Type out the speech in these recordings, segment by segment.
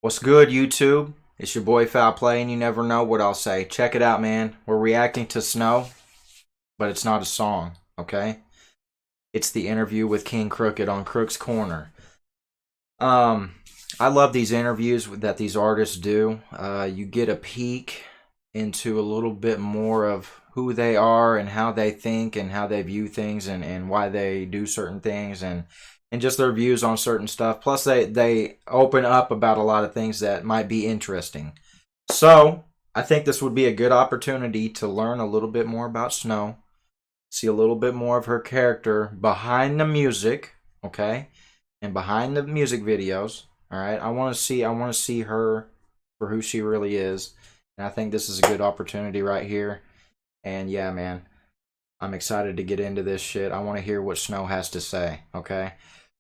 What's good, YouTube? It's your boy FaulPlay, and you never know what I'll say. Check it out, man. We're reacting to Snow, but it's not a song, okay? It's the interview with King Crooked on Crooks Corner. I love these interviews that these artists do. You get a peek into a little bit more of who they are and how they think and how they view things and why they do certain things and just their views on certain stuff. Plus, they open up about a lot of things that might be interesting. So, I think this would be a good opportunity to learn a little bit more about Snow, see a little bit more of her character behind the music, okay, and behind the music videos. All right, I want to see her for who she really is, and I think this is a good opportunity right here. And yeah, man, I'm excited to get into this shit. I want to hear what Snow has to say, okay?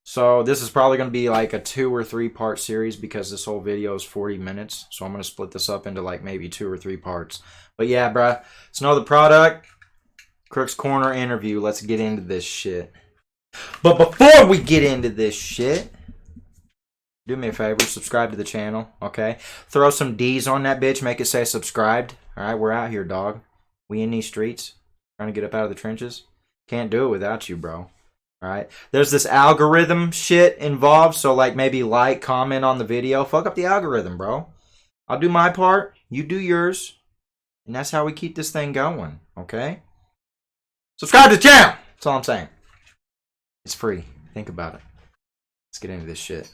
So this is probably going to be like a 2 or 3 part series because this whole video is 40 minutes. So I'm going to split this up into like maybe 2 or 3 parts. But yeah, bruh, Snow the product, Crooks Corner interview. Let's get into this shit. But before we get into this shit, do me a favor, subscribe to the channel, okay? Throw some D's on that bitch, make it say subscribed. All right, we're out here, dog. We in these streets, trying to get up out of the trenches. Can't do it without you, bro. All right. There's this algorithm shit involved, so like maybe like, comment on the video. Fuck up the algorithm, bro. I'll do my part, you do yours, and that's how we keep this thing going, okay? Subscribe to the channel. That's all I'm saying. It's free. Think about it. Let's get into this shit.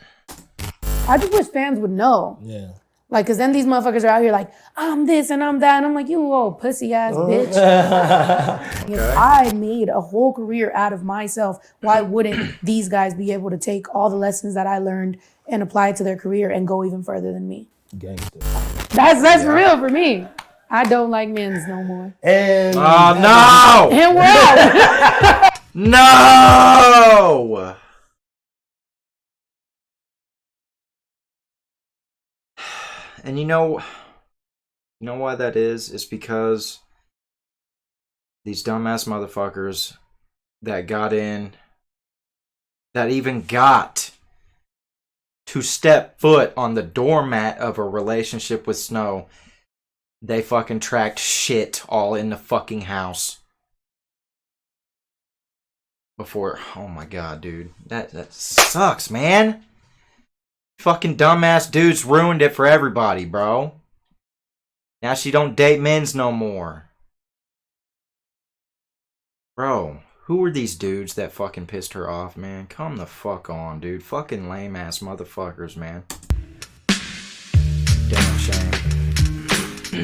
I just wish fans would know. Yeah. Like, cause then these motherfuckers are out here like, I'm this and I'm that. And I'm like, you old pussy ass bitch. If I made a whole career out of myself, why wouldn't these guys be able to take all the lessons that I learned and apply it to their career and go even further than me? Gangster. That's for real for me. I don't like men's no more. And oh no! And we're out. No! And you know why that is? It's because these dumbass motherfuckers that got in, that even got to step foot on the doormat of a relationship with Snow, they fucking tracked shit all in the fucking house. Before, oh my god, dude. That sucks, man. Fucking dumbass dudes ruined it for everybody, bro. Now she don't date men's no more. Bro, who are these dudes that fucking pissed her off, man? Come the fuck on, dude. Fucking lame ass motherfuckers, man. Damn shame.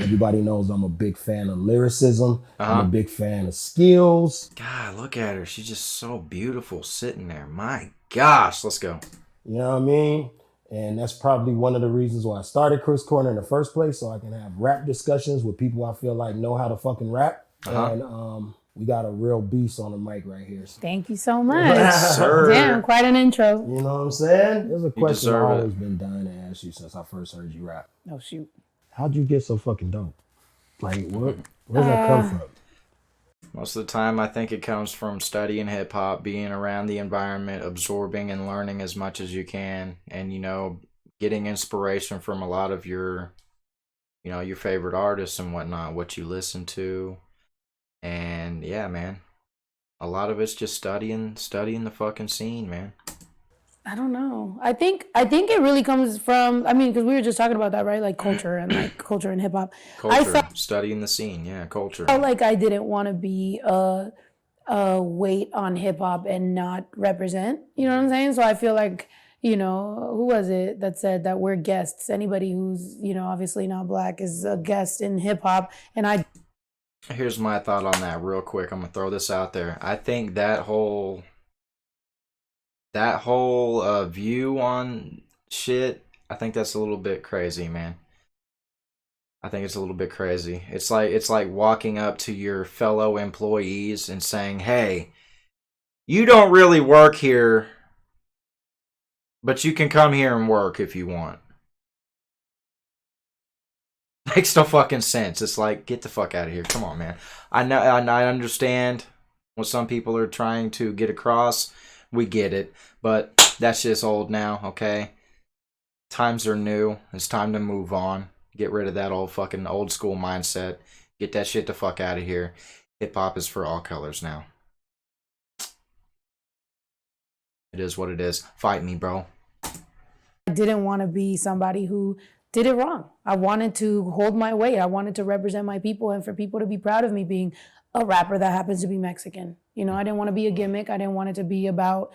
Everybody knows I'm a big fan of lyricism. I'm a big fan of skills. God, look at her. She's just so beautiful sitting there. My gosh, let's go. You know what I mean? And that's probably one of the reasons why I started Crooks Corner in the first place, so I can have rap discussions with people I feel like know how to fucking rap. And we got a real beast on the mic right here. So. Thank you so much. Yes, sir. Damn, quite an intro. You know what I'm saying? There's a question I've deserve always been dying to ask you since I first heard you rap. Oh, shoot. How'd you get so fucking dope? Like, where's that come from? Most of the time, I think it comes from studying hip hop, being around the environment, absorbing and learning as much as you can, and getting inspiration from a lot of your favorite artists and whatnot, what you listen to, and yeah, man, a lot of it's just studying the fucking scene, man. I don't know. I think it really comes from, I mean, because we were just talking about that, right? Like culture and hip hop. Culture, studying the scene, yeah, culture. I felt like I didn't want to be a weight on hip hop and not represent. You know what I'm saying? So I feel like, who was it that said that we're guests? Anybody who's, obviously not black is a guest in hip hop. And Here's my thought on that real quick. I'm gonna throw this out there. I think that whole view on shit, I think that's a little bit crazy, man. I think it's a little bit crazy. It's like walking up to your fellow employees and saying, hey, you don't really work here, but you can come here and work if you want. Makes no fucking sense. It's like, get the fuck out of here. Come on, man. I understand what some people are trying to get across. We get it, but that's just old now, okay? times are new. It's time to move on. Get rid of that old fucking old school mindset. Get that shit the fuck out of here. Hip hop is for all colors now. It is what it is. Fight me, bro. I didn't want to be somebody who did it wrong. I wanted to hold my weight. I wanted to represent my people and for people to be proud of me being a rapper that happens to be Mexican. You know, I didn't want to be a gimmick. I didn't want it to be about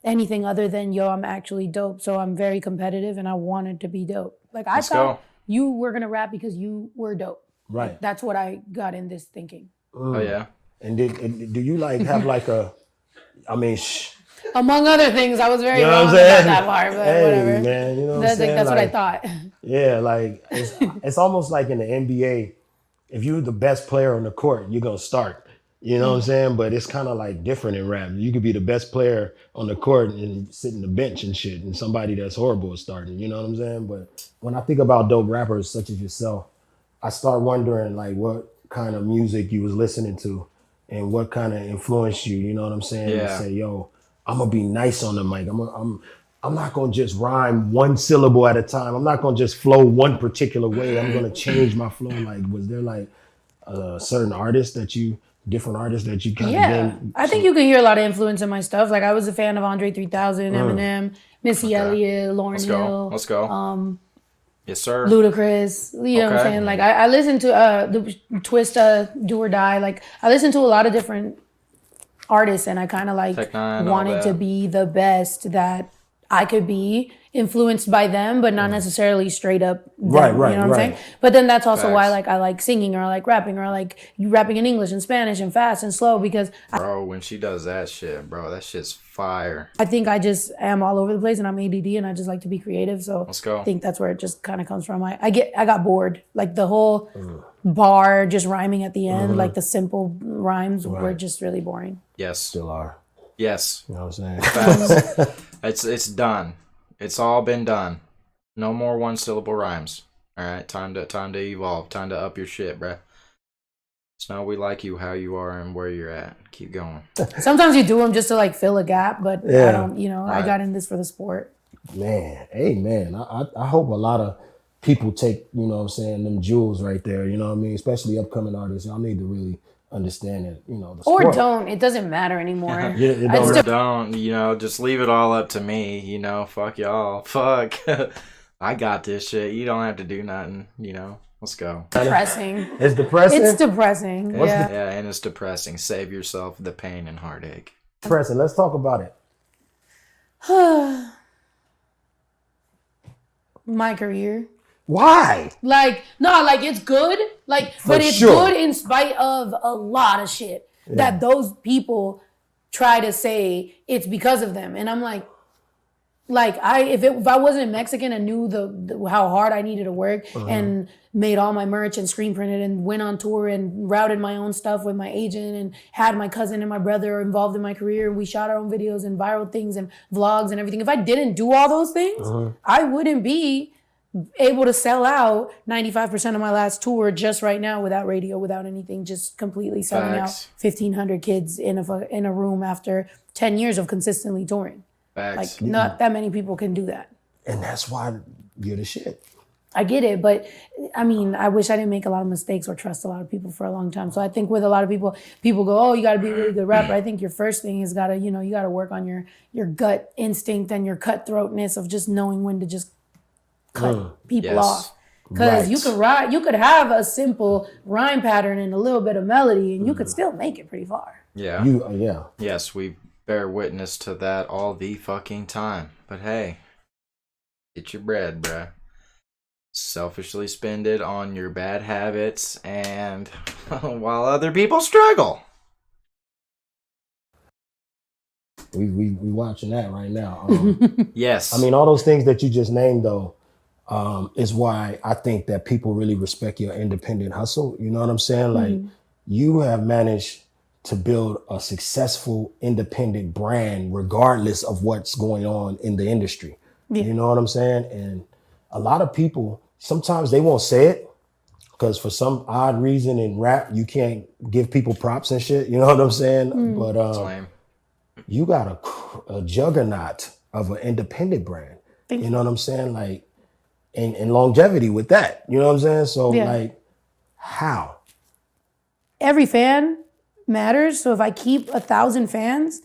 anything other than, yo, I'm actually dope. So I'm very competitive and I wanted to be dope. Like I thought you were going to rap because you were dope. Right. Like, that's what I got in this thinking. Oh, yeah. And do you like have like a, I mean, among other things, I was very you know wrong about that part, but hey, whatever. Man, you know what I'm saying? That's like, what I thought. Yeah, like it's almost like in the NBA, if you're the best player on the court, you're gonna start. You know what I'm saying? But it's kind of like different in rap. You could be the best player on the court and sit in the bench and shit, and somebody that's horrible is starting. You know what I'm saying? But when I think about dope rappers such as yourself, I start wondering like what kind of music you was listening to and what kind of influenced you. You know what I'm saying? Yeah. And say, yo, I'm gonna be nice on the mic. I'm not gonna just rhyme one syllable at a time. I'm not gonna just flow one particular way. I'm gonna change my flow. Like, was there like a certain different artists that you kind of been? I think you can hear a lot of influence in my stuff. Like I was a fan of Andre 3000, Eminem, Missy Elliott, Lauryn Hill. Let's go. Yes, sir. Ludacris. You know what I'm saying? Like I listened to the Twist, Do or Die. Like I listened to a lot of different artists, and I kind of like wanted to be the best that I could be, influenced by them, but not necessarily straight up them, right, you know what I'm saying? But then that's also why like I like singing or I like rapping or I like you rapping in English and Spanish and fast and slow because bro, when she does that shit, bro, that shit's fire. I think I just am all over the place and I'm ADD and I just like to be creative. So let's go. I think that's where it just kind of comes from. I got bored. Like the whole bar just rhyming at the end, like the simple rhymes were just really boring. Yes. Still are. Yes. You know what I'm saying? Facts. It's done. It's all been done. No more one syllable rhymes. All right, time to evolve. Time to up your shit, bruh. So now we like you how you are and where you're at. Keep going. Sometimes you do them just to like fill a gap, but I don't. You know, I got in this for the sport. Man, hey man, I hope a lot of people take, you know what I'm saying, them jewels right there. You know what I mean? Especially upcoming artists. Y'all need to really understand it, you know, the sport. Or don't. It doesn't matter anymore. Don't, you know, just leave it all up to me, you know, fuck y'all. Fuck. I got this shit. You don't have to do nothing, you know. Let's go. Depressing. It's depressing? It's depressing. Yeah. Yeah, and it's depressing. Save yourself the pain and heartache. Depressing. Let's talk about it. My career. Why? Like, no, like it's good. Like, but it's good in spite of a lot of shit that those people try to say it's because of them. And I'm like if I wasn't Mexican and knew how hard I needed to work and made all my merch and screen printed and went on tour and routed my own stuff with my agent and had my cousin and my brother involved in my career and we shot our own videos and viral things and vlogs and everything. If I didn't do all those things, I wouldn't be able to sell out 95% of my last tour just right now without radio, without anything, just completely selling out 1,500 kids in a room after 10 years of consistently touring. Like not that many people can do that. And that's why you're the shit. I get it, but I mean, I wish I didn't make a lot of mistakes or trust a lot of people for a long time. So I think with a lot of people go, oh, you got to be a really good rapper. I think your first thing is you got to work on your gut instinct and your cutthroatness of just knowing when to just cut people off. Because you could have a simple rhyme pattern and a little bit of melody and you could still make it pretty far. Yeah. Yes, we bear witness to that all the fucking time. But hey, get your bread, bruh. Selfishly spend it on your bad habits and while other people struggle. We watching that right now. Yes. I mean, all those things that you just named though, is why I think that people really respect your independent hustle. You know what I'm saying? Like you have managed to build a successful independent brand regardless of what's going on in the industry. You know what I'm saying? And a lot of people, sometimes they won't say it because for some odd reason in rap, you can't give people props and shit. You know what I'm saying? But you got a juggernaut of an independent brand. You know what I'm saying? Like and longevity with that. You know what I'm saying? So Yeah. like, how? Every fan matters. So if I keep 1,000 fans,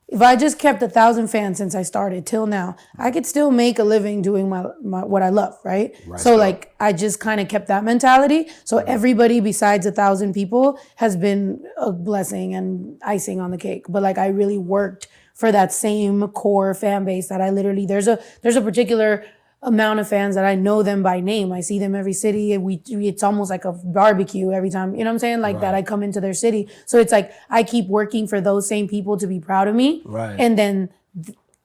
if I just kept 1,000 fans since I started till now, I could still make a living doing my what I love, right? So like I just kind of kept that mentality. So everybody besides 1,000 people has been a blessing and icing on the cake. But like I really worked for that same core fan base that I literally there's a particular amount of fans that I know them by name. I see them every city. It's almost like a barbecue every time, you know what I'm saying? Like that I come into their city. So it's like, I keep working for those same people to be proud of me. Right. And then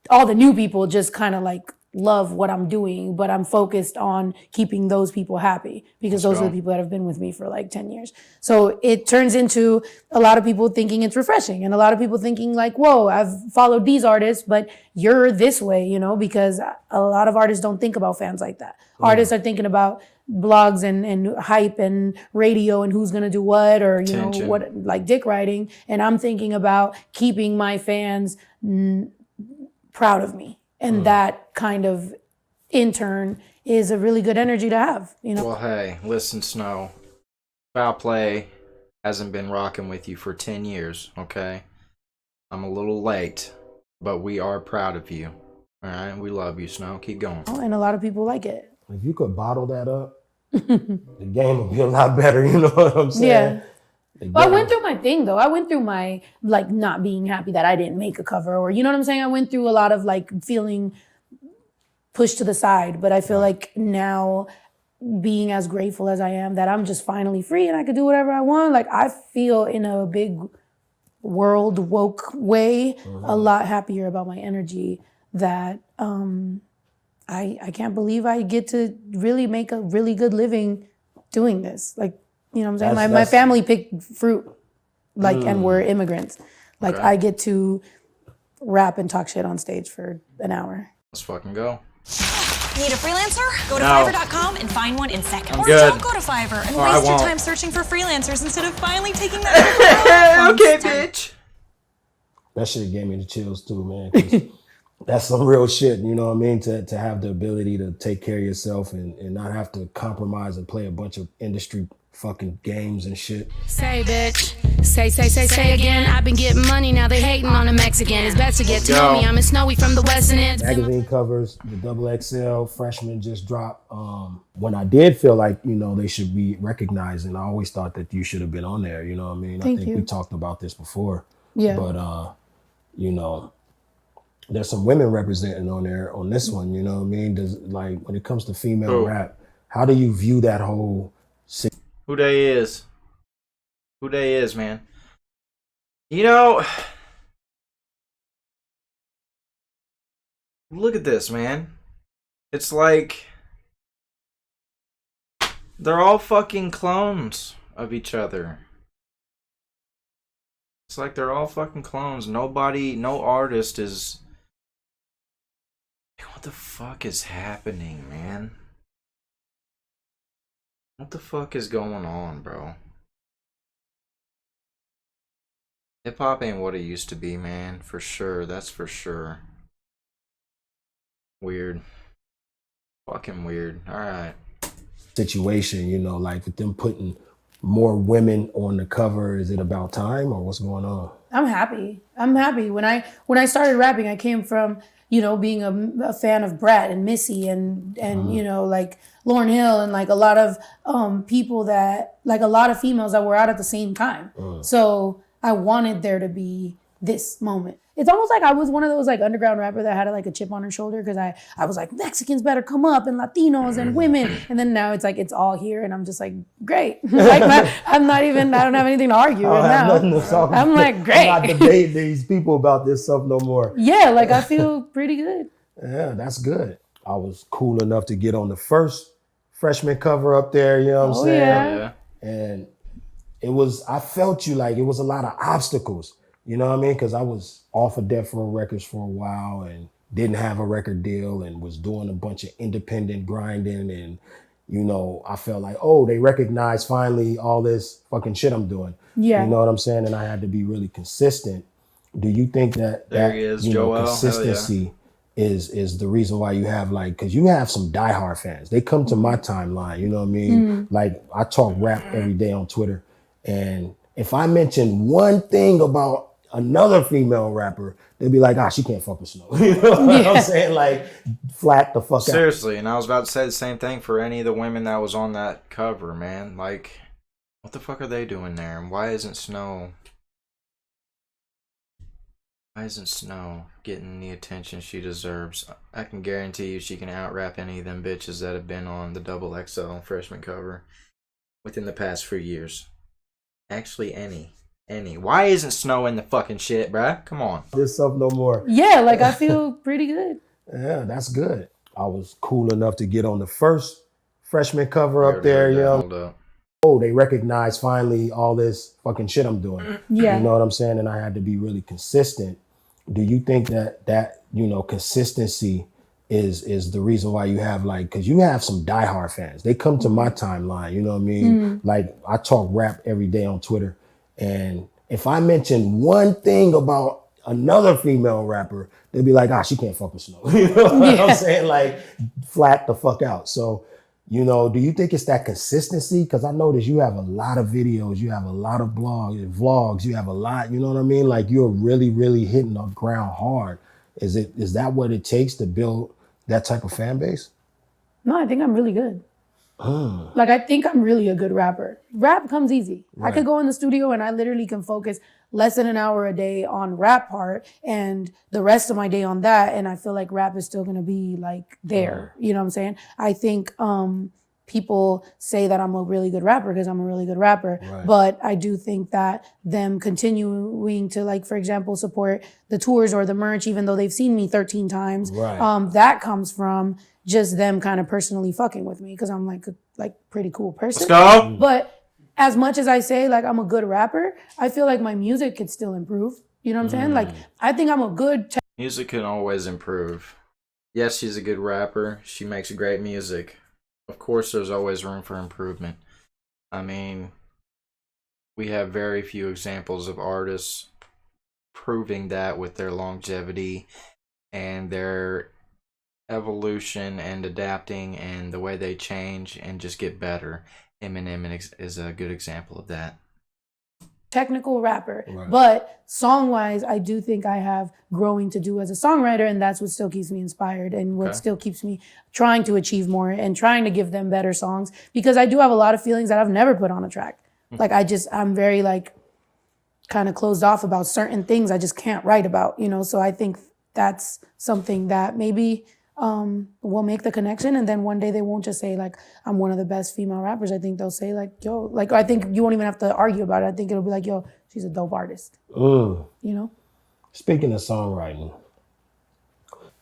all the new people just kind of like love what I'm doing, but I'm focused on keeping those people happy because those are the people that have been with me for like 10 years. So it turns into a lot of people thinking it's refreshing and a lot of people thinking like, whoa, I've followed these artists, but you're this way, you know, because a lot of artists don't think about fans like that. Artists are thinking about blogs and hype and radio and who's going to do what or, you know, what like dick riding. And I'm thinking about keeping my fans proud of me. And that kind of, in turn, is a really good energy to have, you know? Well, hey, listen, Snow. FaulPlay hasn't been rocking with you for 10 years, okay? I'm a little late, but we are proud of you. All right? We love you, Snow. Keep going. Oh, and a lot of people like it. If you could bottle that up, the game would be a lot better. You know what I'm saying? Yeah. Well, I went through my thing though. I went through my like not being happy that I didn't make a cover or you know what I'm saying? I went through a lot of like feeling pushed to the side, but I feel like now being as grateful as I am that I'm just finally free and I could do whatever I want. Like I feel in a big world woke way a lot happier about my energy that I can't believe I get to really make a really good living doing this. Like, you know what I'm saying? My family picked fruit, like, and we're immigrants. Like, I get to rap and talk shit on stage for an hour. Let's fucking go. Need a freelancer? Go to Fiverr.com and find one in seconds. I'm Or good. don't go to Fiverr and Oh, I waste your won't. time searching for freelancers instead of finally taking that. Okay, bitch. That shit gave me the chills too, man. 'Cause that's some real shit, you know what I mean? To have the ability to take care of yourself and not have to compromise and play a bunch of industry fucking games and shit. Say, bitch. Say again. I've been getting money, now they hating on a Mexican. It's best to get to know me. I'm a Snowy from the Western End. Magazine covers, the XXL freshman just dropped. When I did feel like, you know, they should be recognized, and I always thought that you should have been on there, you know what I mean? Thank I think you. we talked about this before. Yeah. But, you know, there's some women representing on there on this one, you know what I mean? Does like when it comes to female rap, how do you view that whole situation? Who they is? Who they is, man? You know, look at this, man. It's like they're all fucking clones of each other. It's like they're all fucking clones. Nobody, no artist is... What the fuck is happening, man? What the fuck is going on, bro? Hip-hop ain't what it used to be, man. For sure. That's for sure. Weird. Fucking weird. Alright. Situation, you know, like with them putting more women on the cover, is it about time or what's going on? I'm happy. I'm happy. When I started rapping, I came from, you know, being a fan of Brat and Missy and you know, like Lauryn Hill and like a lot of people that, like a lot of females that were out at the same time. So I wanted there to be this moment. It's almost like I was one of those like underground rapper that had like a chip on her shoulder because I was like, Mexicans better come up and Latinos and women. And then now it's like, it's all here. And I'm just like, great. Like I don't have anything to argue right now. I'm like, great. I'm not debating these people about this stuff no more. Yeah, like I feel pretty good. Yeah, that's good. I was cool enough to get on the first freshman cover up there, you know what I'm saying? Yeah. And I felt you like it was a lot of obstacles. You know what I mean? Because I was off of Death Row Records for a while and didn't have a record deal and was doing a bunch of independent grinding. And, you know, I felt like, oh, they recognize finally all this fucking shit I'm doing. Yeah. You know what I'm saying? And I had to be really consistent. Do you think that There he is, you know, Joel. Hell consistency is the reason why you have like, because you have some diehard fans. They come to my timeline, you know what I mean? Like I talk rap every day on Twitter, and if I mention one thing about another female rapper, they'll be like, she can't fuck with Snow. You know what I'm saying? Like, flat the fuck out. Seriously, and I was about to say the same thing for any of the women that was on that cover, man. Like, what the fuck are they doing there? And why isn't Snow getting the attention she deserves? I can guarantee you she can out-rap any of them bitches that have been on the XXL freshman cover within the past few years. Actually, any. Why isn't Snow in the fucking shit, bruh? Come on. This stuff no more. Yeah, like I feel pretty good. Yeah, that's good. I was cool enough to get on the first freshman cover up there, you know. Hold up. Oh, they recognize finally all this fucking shit I'm doing. Yeah. You know what I'm saying? And I had to be really consistent. Do you think that you know, consistency is the reason why you have like, because you have some diehard fans. They come to my timeline, you know what I mean? Like I talk rap every day on Twitter. And if I mention one thing about another female rapper, they'll be like, she can't fuck with Snow. You know what I'm saying? Like, flat the fuck out. So, you know, do you think it's that consistency? Because I notice you have a lot of videos, you have a lot of vlogs, you have a lot, you know what I mean? Like, you're really, really hitting the ground hard. Is that what it takes to build that type of fan base? No, I think I'm really good. Like, I think I'm really a good rapper. Rap comes easy. Right. I could go in the studio and I literally can focus less than an hour a day on rap part and the rest of my day on that. And I feel like rap is still going to be like there. You know what I'm saying? I think people say that I'm a really good rapper because I'm a really good rapper. Right. But I do think that them continuing to, like, for example, support the tours or the merch, even though they've seen me 13 times, that comes from just them kind of personally fucking with me because I'm like a pretty cool person. Let's go. But as much as I say like I'm a good rapper, I feel like my music could still improve. You know what I'm saying? Like, I think I'm a good... Music can always improve. Yes, she's a good rapper. She makes great music. Of course, there's always room for improvement. I mean, we have very few examples of artists proving that with their longevity and their evolution and adapting and the way they change and just get better. Eminem is a good example of that. Technical rapper, but song-wise, I do think I have growing to do as a songwriter, and that's what still keeps me inspired and what still keeps me trying to achieve more and trying to give them better songs, because I do have a lot of feelings that I've never put on a track. Like, I'm very like kind of closed off about certain things I just can't write about, you know? So I think that's something that maybe will make the connection, and then one day they won't just say like I'm one of the best female rappers. I think they'll say like, yo, like, I think you won't even have to argue about it. I think it'll be like, yo, she's a dope artist. You know? Speaking of songwriting,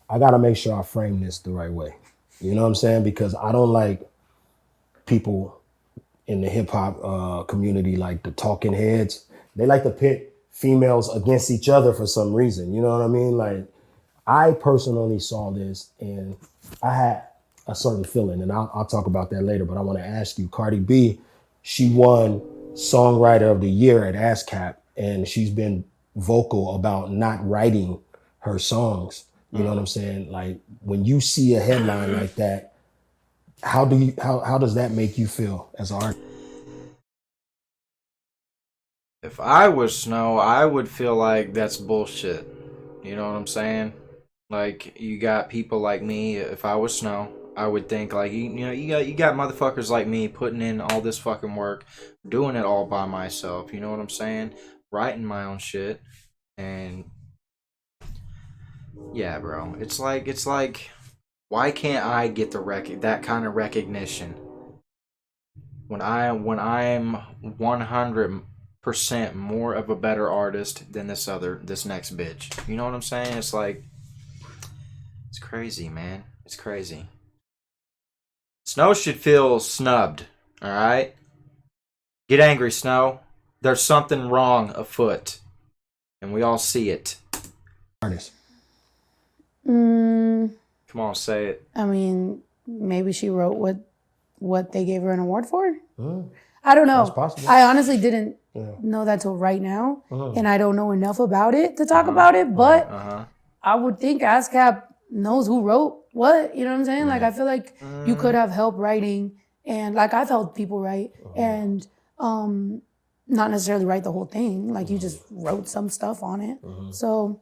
I gotta make sure I frame this the right way. You know what I'm saying? Because I don't like people in the hip hop community, like the talking heads. They like to pit females against each other for some reason. You know what I mean? Like, I personally saw this and I had a certain feeling, and I'll talk about that later, but I want to ask you, Cardi B, she won Songwriter of the Year at ASCAP, and she's been vocal about not writing her songs. You know what I'm saying? Like, when you see a headline like that, how does that make you feel as an artist? If I was Snow, I would feel like that's bullshit. You know what I'm saying? Like, you got people like me. If I was Snow, I would think like, you got motherfuckers like me putting in all this fucking work, doing it all by myself. You know what I'm saying? Writing my own shit, and yeah, bro. It's like, why can't I get that kind of recognition when I'm 100% more of a better artist than this next bitch? You know what I'm saying? It's like, it's crazy, man. It's crazy. Snow should feel snubbed, alright? Get angry, Snow. There's something wrong afoot. And we all see it. Artist. Come on, say it. I mean, maybe she wrote what they gave her an award for? I don't know. That's possible. I honestly didn't know that till right now. And I don't know enough about it to talk about it, but I would think ASCAP knows who wrote what. You know what I'm saying? Like, I feel like you could have help writing, and like I've helped people write, and not necessarily write the whole thing. Like, you just wrote some stuff on it. So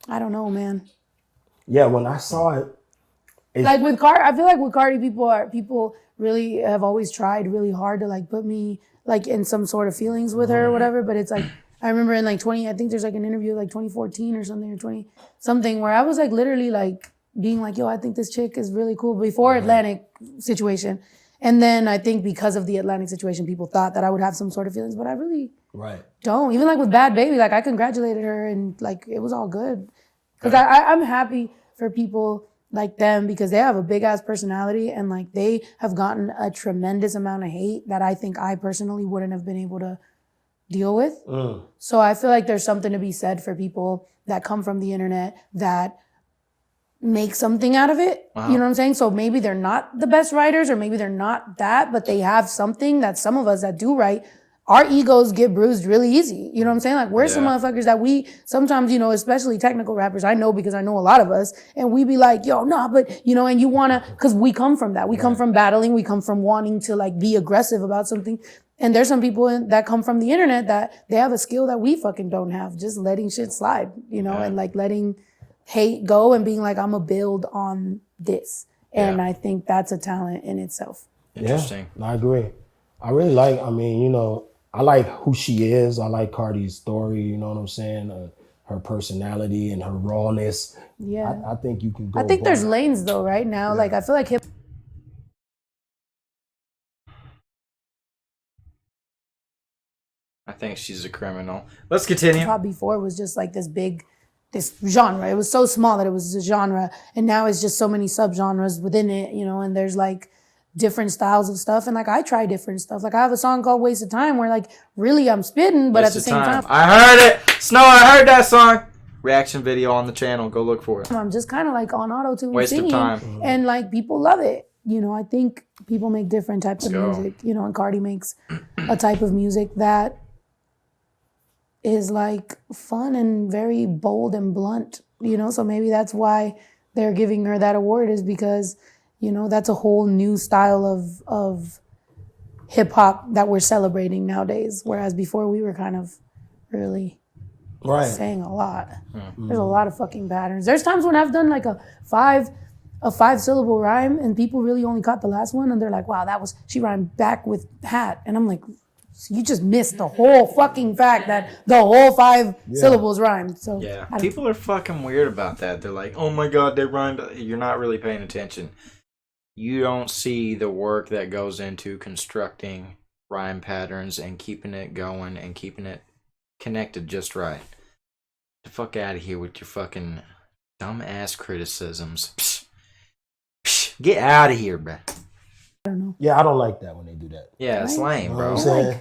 I don't know, man. Yeah, when I saw it, Like with Cardi, I feel like with Cardi, people really have always tried really hard to like put me like in some sort of feelings with her or whatever. But it's like, I remember in like I think there's like an interview like 2014 or something, or 20 something, where I was like literally like being like, yo, I think this chick is really cool before Atlantic situation. And then I think because of the Atlantic situation, people thought that I would have some sort of feelings, but I really don't. Even like with Bad Baby, like I congratulated her and like it was all good. Because I'm happy for people like them, because they have a big ass personality and like they have gotten a tremendous amount of hate that I think I personally wouldn't have been able to deal with. So I feel like there's something to be said for people that come from the internet that make something out of it. You know what I'm saying? So maybe they're not the best writers, or maybe they're not that, but they have something that some of us that do write, our egos get bruised really easy. You know what I'm saying? Like, we're some motherfuckers that we sometimes, you know, especially technical rappers, I know because I know a lot of us, and we be like, yo, nah, but, you know, and you wanna, cause we come from that. We come from battling. We come from wanting to like be aggressive about something. And there's some people that come from the internet that they have a skill that we fucking don't have, just letting shit slide, you know, and like letting hate go and being like, I'm gonna build on this. And I think that's a talent in itself. Interesting. Yeah, I agree. I really like, I mean, you know, I like who she is. I like Cardi's story, you know what I'm saying? Her personality and her rawness. Yeah. I think you can go. I think there's lanes though, right now. Like, I feel like hip. I think she's a criminal. Let's continue. Hip-hop before was just like this genre. It was so small that it was a genre. And now it's just so many subgenres within it, you know, and there's like different styles of stuff. And like, I try different stuff. Like, I have a song called Waste of Time where like really I'm spitting, but at the same time. I heard it. Snow, I heard that song. Reaction video on the channel. Go look for it. I'm just kind of like on auto-tune Waste singing. of time. And like, people love it. You know, I think people make different types of music, you know, and Cardi makes a type of music that is like fun and very bold and blunt, you know, so maybe that's why they're giving her that award, is because, you know, that's a whole new style of hip-hop that we're celebrating nowadays, whereas before we were kind of really saying a lot. There's a lot of fucking patterns. There's times when I've done like a five syllable rhyme and people really only caught the last one, and they're like, wow, she rhymed back with hat, and I'm like, you just missed the whole fucking fact that the whole 5 syllables rhymed. So people are fucking weird about that. They're like, oh my god, they rhymed. You're not really paying attention. You don't see the work that goes into constructing rhyme patterns and keeping it going and keeping it connected just right. Get the fuck out of here with your fucking dumb ass criticisms. Psh, psh, get out of here, bruh. I don't know. Yeah, I don't like that when they do that. Yeah, it's lame, bro. You know what I'm saying?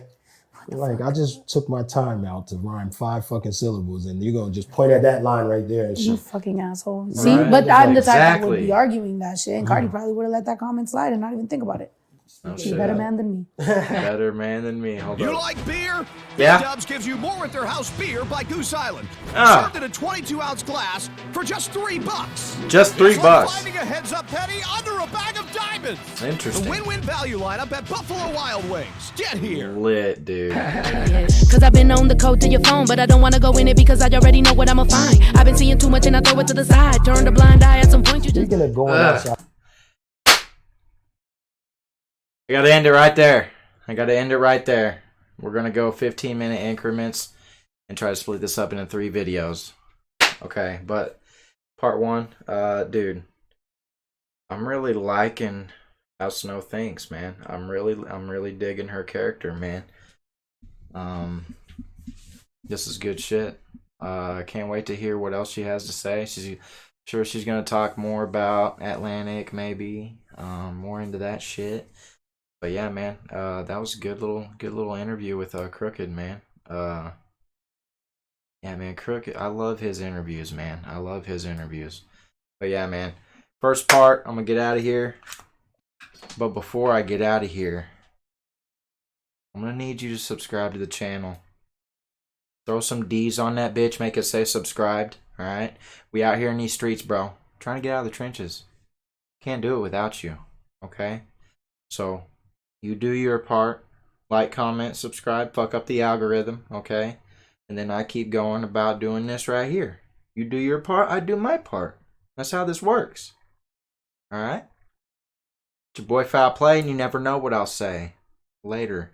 Like, I just took my time out to rhyme 5 fucking syllables, and you're gonna just point at that line right there and You shit. fucking asshole. See, but I'm the type that would Exactly. be arguing that shit, and Cardi probably would have let that comment slide and not even think about it. No She's shit. a better man than me. Better man than me. Hold You up. like beer? Yeah. B-Dubs gives you more at their house beer by Goose Island. Ah. Served in a 22-ounce glass for just $3. Just $3. It's like finding a heads-up penny under a bag of diamonds. The Interesting. win-win value lineup at Buffalo Wild Wings. Get here. Lit, dude. Cause I've been on the code to your phone, but I don't wanna go in it because I already know what I'ma find. I've been seeing too much and I throw it to the side. Turn the blind eye at some point. You just Speaking of going outside, I gotta end it right there. We're gonna go 15-minute increments and try to split this up into 3 videos. Okay, but part 1, dude, I'm really liking how Snow thinks, man. I'm really digging her character, man. This is good shit. I can't wait to hear what else she has to say. She's gonna talk more about Atlantic, maybe, more into that shit. But yeah, man, that was a good little interview with Crooked, man. Yeah, man, Crooked, I love his interviews, man. But yeah, man, first part, I'm gonna get out of here. But before I get out of here, I'm gonna need you to subscribe to the channel. Throw some D's on that bitch, make it say subscribed. All right? We out here in these streets, bro. Trying to get out of the trenches. Can't do it without you. Okay? So, you do your part. Like, comment, subscribe, fuck up the algorithm. Okay? And then I keep going about doing this right here. You do your part, I do my part. That's how this works. All right? It's your boy FaulPlay, and you never know what I'll say. Later.